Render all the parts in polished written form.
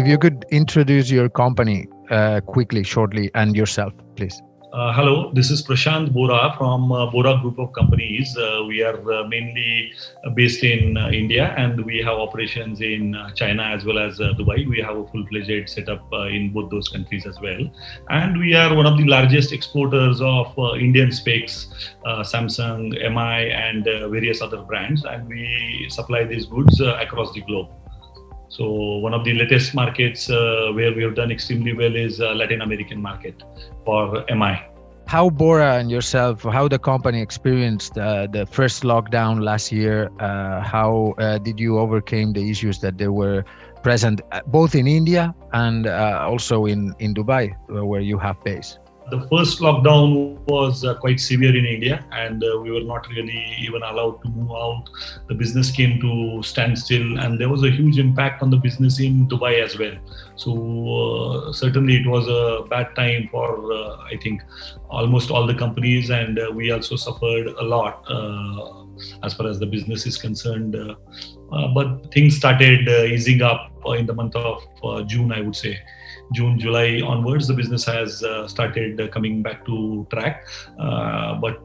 If you could introduce your company quickly, shortly, and yourself, please. Hello, this is Prashant Bora from Bora Group of Companies. We are mainly based in India, and we have operations in China as well as Dubai. We have a full-fledged setup in both those countries as well. And we are one of the largest exporters of Indian specs, Samsung, MI, and various other brands. And we supply these goods across the globe. So one of the latest markets where we have done extremely well is Latin American market for MI. How Bora and yourself, how the company experienced the first lockdown last year? How did you overcome the issues that they were present both in India and also in Dubai, where you have base? The first lockdown was quite severe in India, and we were not really even allowed to move out. The business came to standstill, and there was a huge impact on the business in Dubai as well. So certainly it was a bad time for I think almost all the companies, and we also suffered a lot as far as the business is concerned. But things started easing up in the month of June, I would say. June, July onwards, the business has started coming back to track. But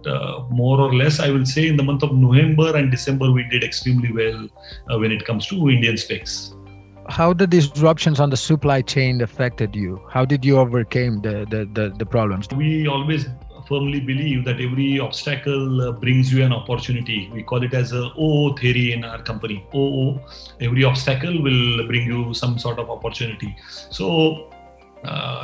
more or less, I will say in the month of November and December, we did extremely well when it comes to Indian specs. How the disruptions on the supply chain affected you? How did you overcome the problems? We always firmly believe that every obstacle brings you an opportunity. We call it as a OO theory in our company. OO, every obstacle will bring you some sort of opportunity. So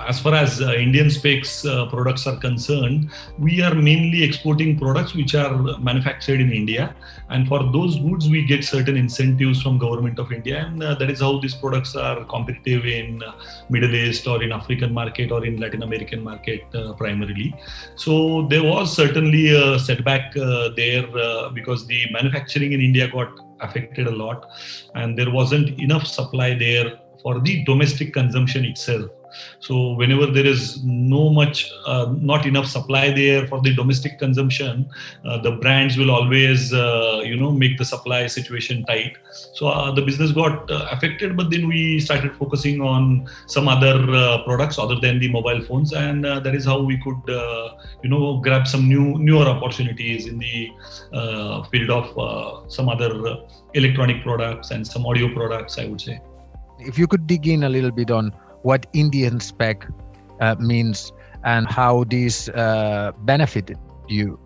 as far as Indian specs products are concerned, we are mainly exporting products which are manufactured in India, and for those goods we get certain incentives from Government of India, and that is how these products are competitive in Middle East or in African market or in Latin American market primarily. So there was certainly a setback there because the manufacturing in India got affected a lot, and there wasn't enough supply there for the domestic consumption itself. So whenever there is not enough supply there for the domestic consumption, the brands will always, make the supply situation tight. So the business got affected, but then we started focusing on some other products other than the mobile phones, and that is how we could, grab some newer opportunities in the field of some other electronic products and some audio products, I would say. If you could dig in a little bit on what Indian spec means and how these benefited you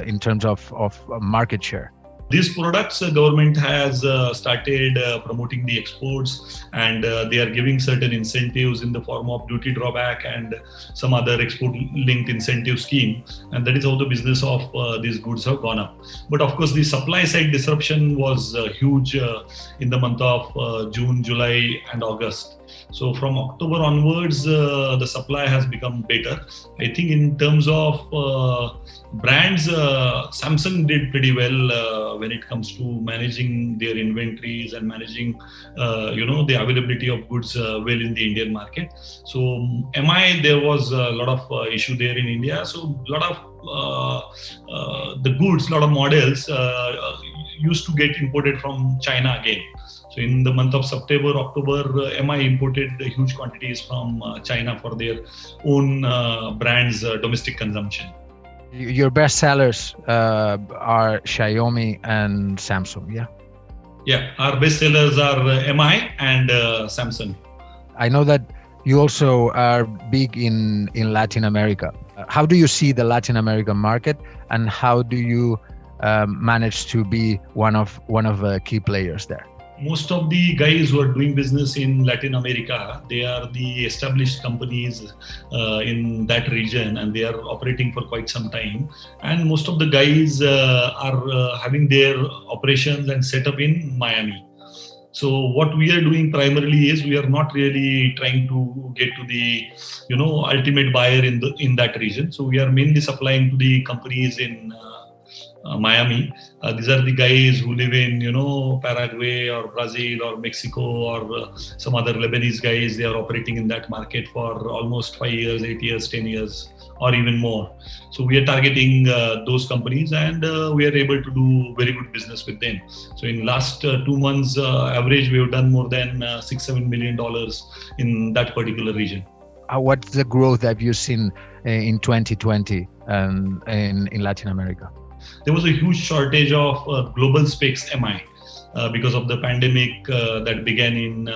in terms of market share. These products, government has started promoting the exports, and they are giving certain incentives in the form of duty drawback and some other export-linked incentive scheme, and that is how the business of these goods have gone up. But of course, the supply side disruption was huge in the month of June, July, and August. So from October onwards, the supply has become better. I think in terms of brands, Samsung did pretty well when it comes to managing their inventories and managing, the availability of goods well in the Indian market. So MI, there was a lot of issue there in India. So a lot of the goods, a lot of models used to get imported from China again. So in the month of September, October, MI imported huge quantities from China for their own brands' domestic consumption. Your best sellers are Xiaomi and Samsung, yeah? Yeah, our best sellers are MI and Samsung. I know that you also are big in Latin America. How do you see the Latin American market, and how do you manage to be one of the key players there? Most of the guys who are doing business in Latin America, they are the established companies in that region, and they are operating for quite some time. And most of the guys are having their operations and set up in Miami. So what we are doing primarily is we are not really trying to get to the ultimate buyer in that region. So we are mainly supplying to the companies in Miami. These are the guys who live in, Paraguay or Brazil or Mexico or some other Lebanese guys. They are operating in that market for almost 5 years, 8 years, 10 years, or even more. So we are targeting those companies, and we are able to do very good business with them. So in last 2 months, average, we have done more than $6-7 million in that particular region. What's the growth that you've seen in 2020 in Latin America? There was a huge shortage of global specs MI because of the pandemic that began in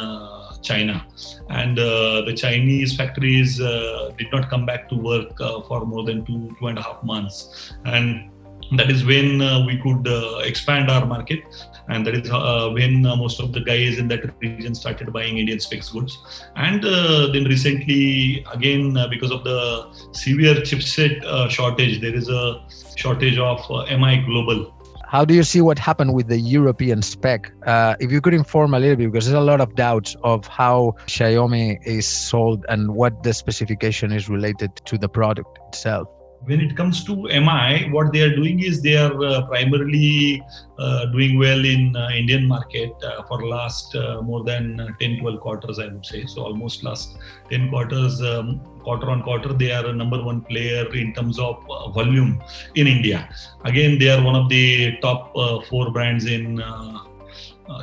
China, and the Chinese factories did not come back to work for more than 2.5 months, and that is when we could expand our market, and that is when most of the guys in that region started buying Indian specs goods. And then recently, again, because of the severe chipset shortage, there is a shortage of MI global. How do you see what happened with the European spec? If you could inform a little bit, because there's a lot of doubts of how Xiaomi is sold and what the specification is related to the product itself. When it comes to MI, what they are doing is they are primarily doing well in Indian market for last more than 10-12 quarters, I would say. So almost last 10 quarters, quarter on quarter, they are a number one player in terms of volume in India. Again, they are one of the top 4 brands in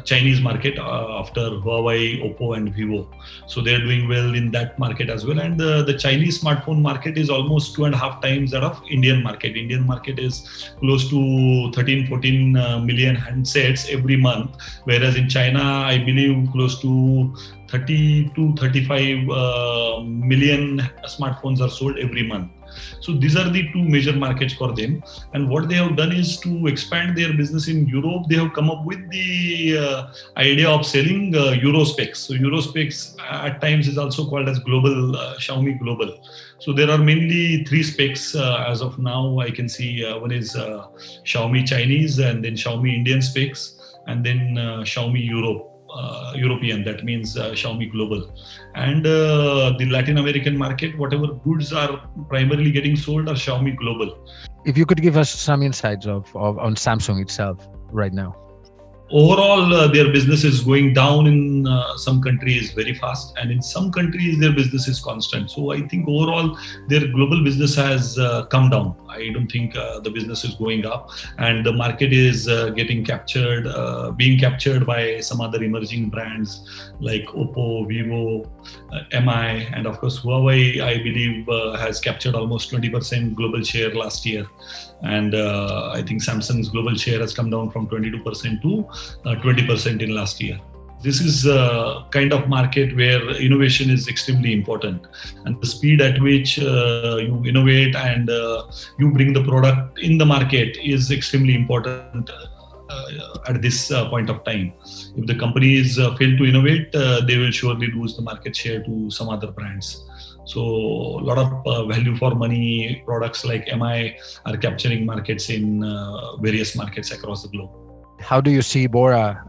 Chinese market after Huawei, Oppo and Vivo. So they're doing well in that market as well. And the Chinese smartphone market is almost 2.5 times that of Indian market. Indian market is close to 13-14 million handsets every month. Whereas in China, I believe close to 30 to 35 million smartphones are sold every month. So these are the 2 major markets for them. And what they have done is to expand their business in Europe. They have come up with the idea of selling Euro specs. So Euro specs at times is also called as global, Xiaomi Global. So there are mainly 3 specs as of now. I can see one is Xiaomi Chinese, and then Xiaomi Indian specs, and then Xiaomi European, that means Xiaomi Global. And the Latin American market, whatever goods are primarily getting sold are Xiaomi Global. If you could give us some insights on Samsung itself right now. Overall, their business is going down in some countries very fast, and in some countries their business is constant. So I think overall their global business has come down. I don't think the business is going up, and the market is being captured by some other emerging brands like Oppo, Vivo, MI, and of course Huawei, I believe has captured almost 20% global share last year. And I think Samsung's global share has come down from 22% to 20% in last year. This is a kind of market where innovation is extremely important, and the speed at which you innovate and you bring the product in the market is extremely important at this point of time. If the companies fail to innovate, they will surely lose the market share to some other brands. So a lot of value for money products like MI are capturing markets in various markets across the globe. How do you see, Bora?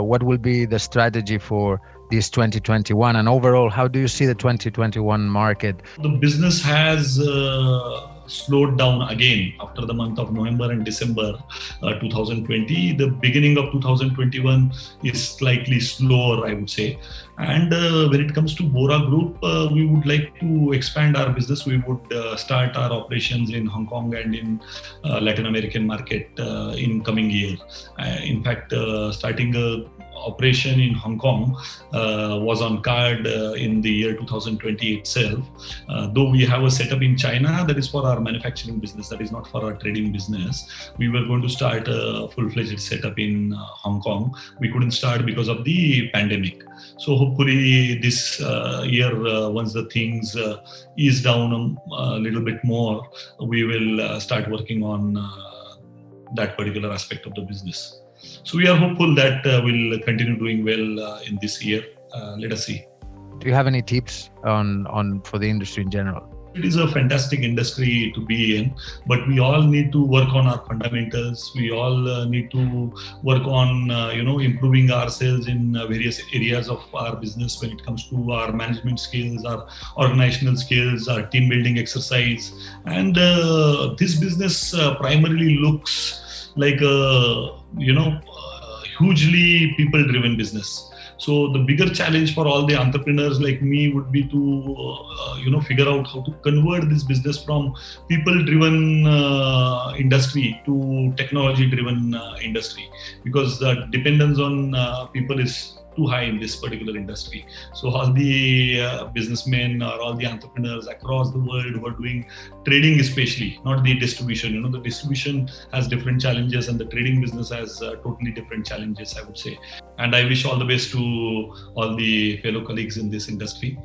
What will be the strategy for this 2021? And overall, how do you see the 2021 market? The business has slowed down again after the month of November and December 2020. The beginning of 2021 is slightly slower, I would say. And when it comes to Bora Group, we would like to expand our business. We would start our operations in Hong Kong and in Latin American market in coming year. In fact, starting a operation in Hong Kong was on card in the year 2020 itself. Though we have a setup in China that is for our manufacturing business, that is not for our trading business. We were going to start a full-fledged setup in Hong Kong. We couldn't start because of the pandemic. So hopefully this year, once the things ease down a little bit more, we will start working on that particular aspect of the business. So we are hopeful that we'll continue doing well in this year. Let us see. Do you have any tips on for the industry in general? It is a fantastic industry to be in, but we all need to work on our fundamentals. We all need to work on, improving ourselves in various areas of our business when it comes to our management skills, our organizational skills, our team building exercise. And this business primarily looks like a, hugely people-driven business. So the bigger challenge for all the entrepreneurs like me would be to, figure out how to convert this business from people-driven industry to technology-driven industry, because the dependence on people is too high in this particular industry. So all the businessmen or all the entrepreneurs across the world who are doing trading, especially, not the distribution, the distribution has different challenges and the trading business has totally different challenges, I would say. And I wish all the best to all the fellow colleagues in this industry.